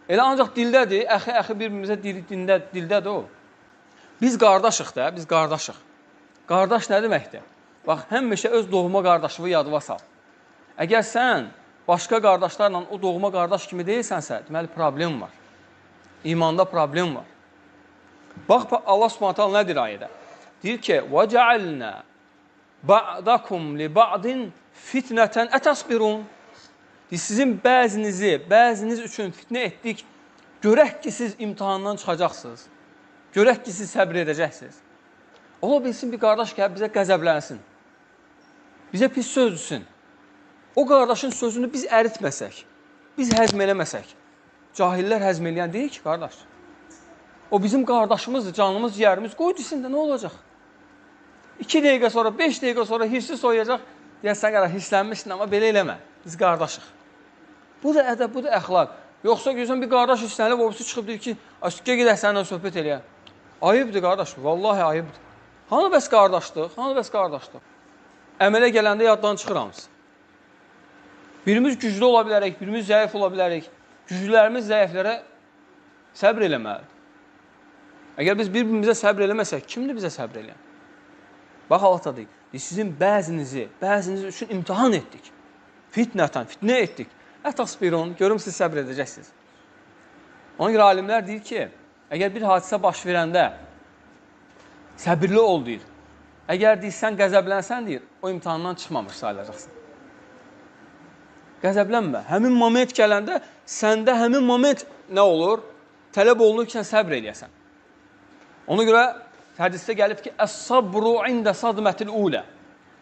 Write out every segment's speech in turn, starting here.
Elə ancaq dildədir, əxi bir-birimizə dildədir o. Biz qardaşıq da, biz qardaşıq. Qardaş nə deməkdir? Bax, həmişə öz doğma qardaşını yadıva sal. Əgər sən başqa qardaşlarla o doğma qardaş kimi deyilsənsə, deməli problem var. İmanda problem var. Bax, Allah Subhanahu taala nə deyir ayədə? Deyir ki: "Və-cealna ba'dakum li ba'din fitneten etasbirun." Sizin bəziniz üçün fitnə etdik. Görək ki, siz imtahandan çıxacaqsınız. Görək ki, siz səbr edəcəksiniz. Ola bilsin bir qardaş gəlib bizə qəzəblənsin. Bizə pis söz desin. O qardaşın sözünü biz əritməsək, biz həzm eləməsək, cahillər həzm eləyən deyil ki, qardaş. O bizim qardaşımızdır, canımız, yerimiz. Qoy desin də, nə olacaq? 2 dəqiqə sonra, 5 dəqiqə sonra hirsi soyacaq. Deyəsən, qardaş, hirslənmişsin, amma belə eləmə. Biz qardaşıq. Bu da ədəb, bu da əxlaq. Yoxsa görsən bir qardaş hirslənib, obisi çıxıb deyir ki, aşıqqa gedək səninlə söhbət eləyək. Ayıbdır, qardaş, vallahi ayıbdır. Hanı bəs qardaşlıq, hanı bəs qardaşlıq? Əmələ gələndə yaddan çıxır hamısı. Birimiz güclü ola bilərik, birimiz zəif ola bilərik. Güclülərimiz zəiflərə səbr eləməlidir. Əgər biz bir-birimizə səbr eləməsək, kimdir bizə səbr eləyən? Bax, Allah da deyir, sizin bəziniz üçün imtihan etdik. Fitnə etdik. Ətasbirun, görüm siz səbr edəcəksiniz. Ona görə alimlər deyir ki, əgər bir hadisə baş verəndə səbirli ol deyir. Əgər deyirsən, qəzəblənsən deyir, o imtihandan çıxmamış sayılacaqsın. Qəzəblənmə. Həmin moment gələndə səndə həmin moment nə olur? Tələb olunur ki, sən səbr eləyəsən. Ona görə hədisdə gəlib ki, əs-sabru ində sadmətil ulə.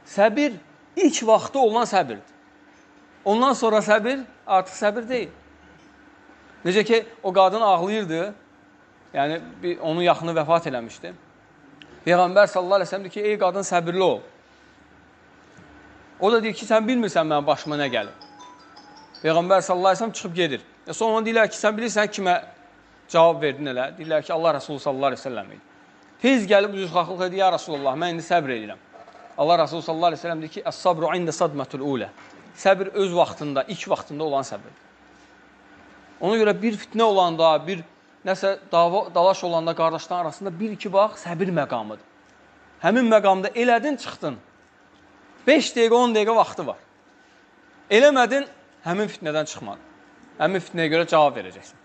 Səbir ilk vaxtı olan səbirdir. Ondan sonra səbir artıq səbir deyil. Necə ki, o qadın ağlayırdı, yəni onun yaxını vəfat eləmişdi. Peyğəmbər sallallahu əleyhi və səlləm deyir ki, ey qadın səbirli ol. O da deyir ki, sən bilmirsən mənim başıma nə gəlir. Peyğəmbər sallallahu əleyhi və səlləm çıxıb gedir. Sonra ona deyirlər ki, sən bilirsən kimə cavab verdin elə? Deyirlər ki, Allah Rəsulü sallallahu əleyhi və səlləm idi. Tez gəlib üzrxahlıq edir, ya Rasulullah, mən indi səbr edirəm. Allah Rəsulü sallallahu əleyhi və səlləm deyir ki, əs-sabru ində sadmətul ulə. Səbir öz vaxtında, ilk vaxtında olan səbirdir. Ona görə bir fitnə olanda, bir nəsə dalaş olanda qardaşların arasında bir-iki bax, səbir məqamıdır. Həmin məqamda elədin, çıxdın. 5 dəqiqə, 10 dəqiqə vaxtı var. Eləmədin, həmin fitnədən çıxmadın. Həmin fitnəyə görə cavab verəcəksin.